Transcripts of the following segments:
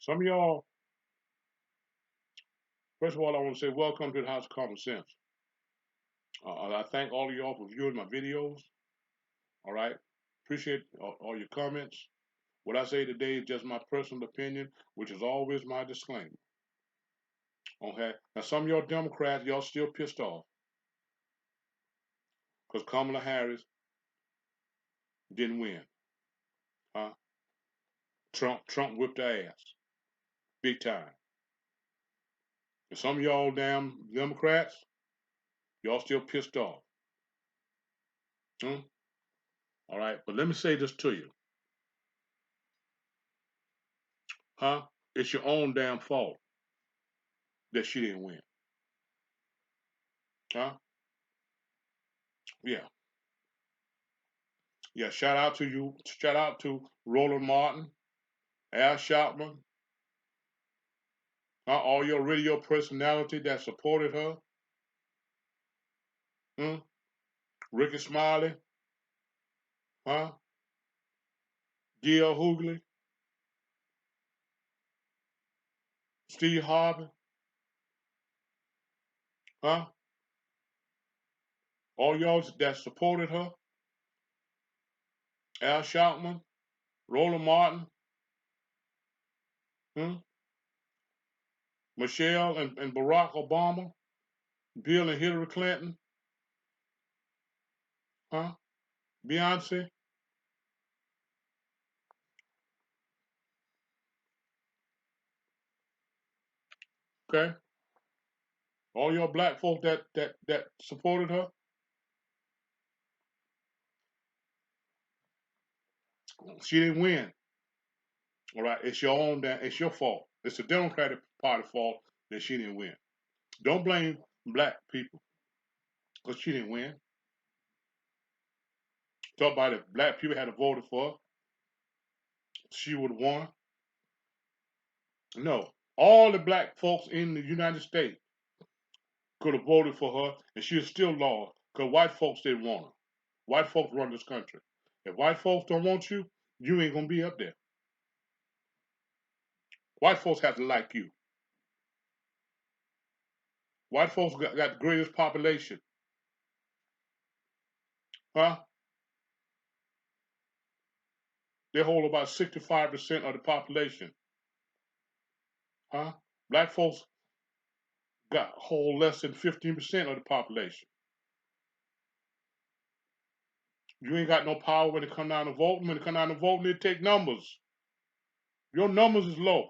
Some of y'all, first of all, I want to say welcome to the House of Common Sense. I thank all of y'all for viewing my videos. All right. Appreciate all your comments. What I say today is just my personal opinion, which is always my disclaimer. Okay. Now, some of y'all Democrats, y'all still pissed off because Kamala Harris didn't win. Huh? Trump whipped her ass. Big time. And some of y'all damn Democrats, y'all still pissed off. Hmm? All right. But let me say this to you. Huh? It's your own damn fault that she didn't win. Huh? Yeah. Yeah. Shout out to you. Shout out to Roland Martin, Al Sharpton, all your radio personality that supported her. Hmm? Ricky Smiley, huh? D.L. Hughley, Steve Harvey, huh? All y'all that supported her. Al Sharpton, Roland Martin, hmm? Michelle and Barack Obama, Bill and Hillary Clinton, huh? Beyonce, okay? All your black folk that supported her, she didn't win. All right, it's your own. It's your fault. It's the Democratic Party fault that she didn't win. Don't blame black people because she didn't win. Talk about if black people had voted for her, she would have won. No, all the black folks in the United States could have voted for her, and she would still lost because white folks didn't want her. White folks run this country. If white folks don't want you, you ain't gonna be up there. White folks have to like you. White folks got the greatest population, huh? They hold about 65% of the population, huh? Black folks hold less than 15% of the population. You ain't got no power when it come down to voting. When it come down to voting, they take numbers. Your numbers is low.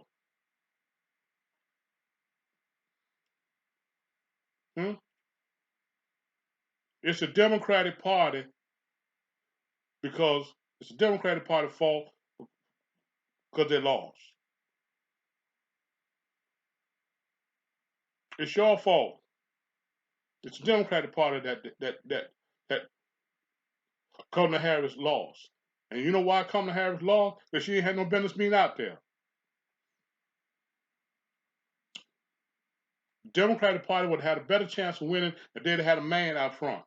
Hmm? It's a Democratic Party because it's a Democratic Party fault because they lost. It's your fault. It's the Democratic Party that Kamala Harris lost. And you know why Kamala Harris lost? Because she ain't had no business being out there. The Democratic Party would have had a better chance of winning if they'd had a man out front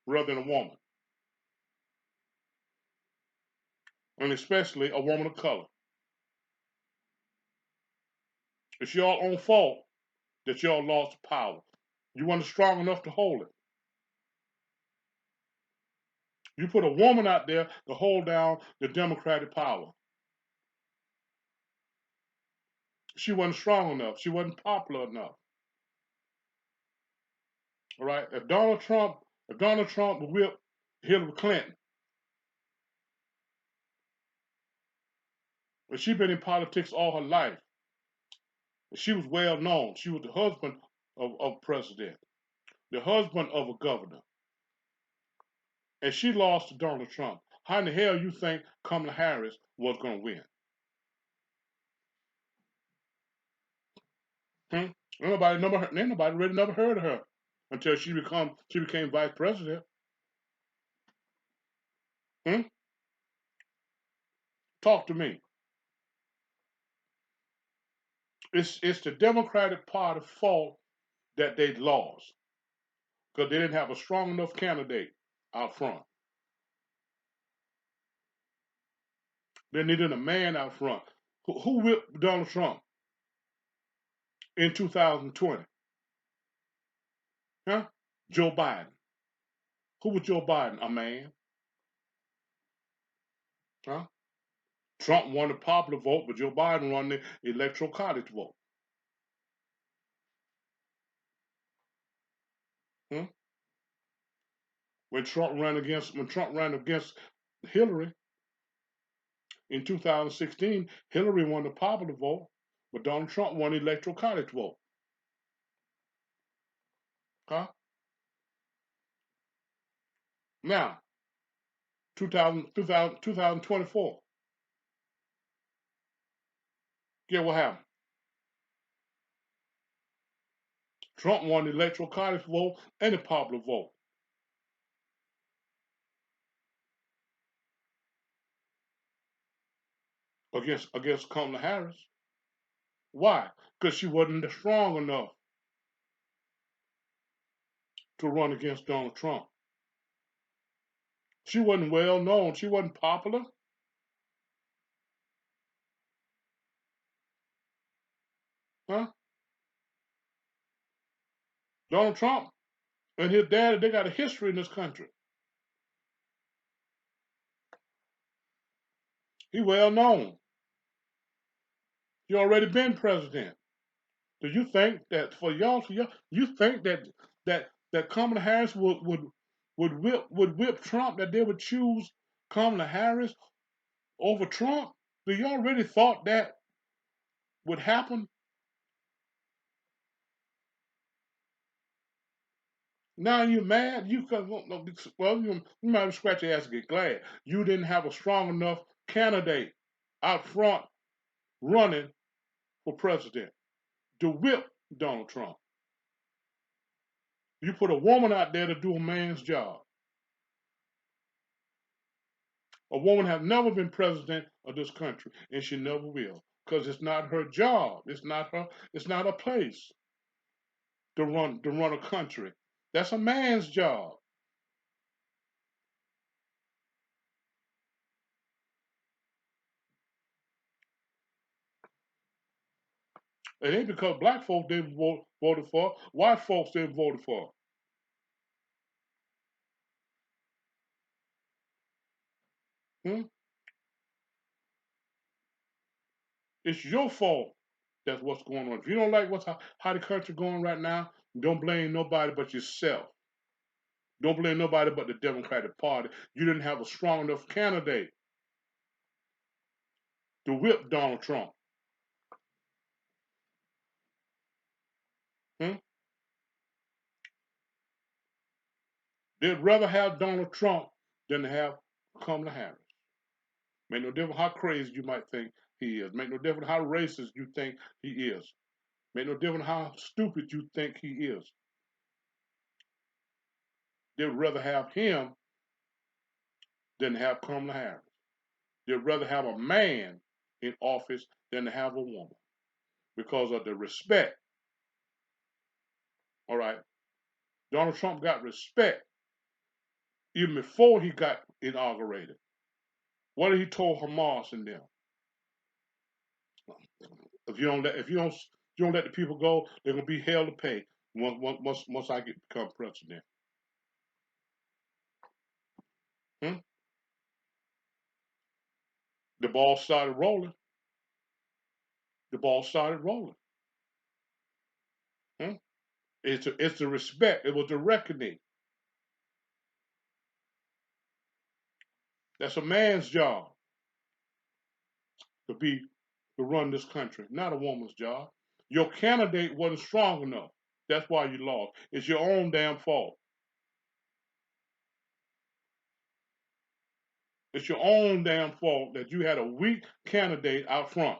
rather than a woman. And especially a woman of color. It's your own fault that y'all lost power. You weren't strong enough to hold it. You put a woman out there to hold down the Democratic power. She wasn't strong enough. She wasn't popular enough. All right. If Donald Trump whipped Hillary Clinton, and she'd been in politics all her life. She was well known. She was the husband of a president, the husband of a governor. And she lost to Donald Trump. How in the hell you think Kamala Harris was going to win? Hmm? Nobody really never heard of her until she became vice president. Hmm? Talk to me. It's the Democratic Party fault that they lost because they didn't have a strong enough candidate out front. They needed a man out front. Who whipped Donald Trump? in 2020? Huh? Joe Biden. Who was Joe Biden? A man. Huh? Trump won the popular vote, but Joe Biden won the electoral college vote. Hmm? When Trump ran against Hillary in 2016, Hillary won the popular vote, but Donald Trump won the electoral college vote. Huh? Now, 2024. Get what happened? Trump won the electoral college vote and the popular vote against Kamala Harris. Why? Because she wasn't strong enough to run against Donald Trump. She wasn't well known. She wasn't popular. Huh? Donald Trump and his daddy, they got a history in this country. He well known. He already been president. Do you think that you think that Kamala Harris would whip Trump, that they would choose Kamala Harris over Trump? Do y'all really thought that would happen? Now you mad? You might scratch your ass and get glad you didn't have a strong enough candidate out front running for president to whip Donald Trump. You put a woman out there to do a man's job. A woman has never been president of this country, and she never will, because it's not her job. It's not her. It's not a place to run a country. That's a man's job. It ain't because black folks didn't voted for. White folks didn't vote for. Hmm? It's your fault. That's what's going on. If you don't like how the country going right now, don't blame nobody but yourself. Don't blame nobody but the Democratic Party. You didn't have a strong enough candidate to whip Donald Trump. Hmm? They'd rather have Donald Trump than to have Kamala Harris. Make no difference how crazy you might think he is. Make no difference how racist you think he is. Make no difference how stupid you think he is. They'd rather have him than to have Kamala Harris. They'd rather have a man in office than to have a woman because of the respect. All right. Donald Trump got respect even before he got inaugurated. What did he told Hamas and them? If you don't let the people go, they're gonna be hell to pay once I become president. Hmm? The ball started rolling. The ball started rolling. Hmm? It's the respect. It was the reckoning. That's a man's job to be to run this country, not a woman's job. Your candidate wasn't strong enough. That's why you lost. It's your own damn fault. It's your own damn fault that you had a weak candidate out front.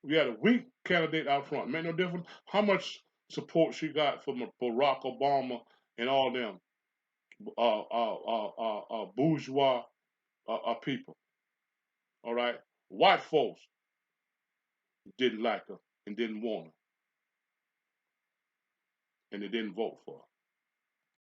We had a weak candidate out front. Made no difference how much support she got from Barack Obama and all them bourgeois people. All right, white folks didn't like her and didn't want her, and they didn't vote for her.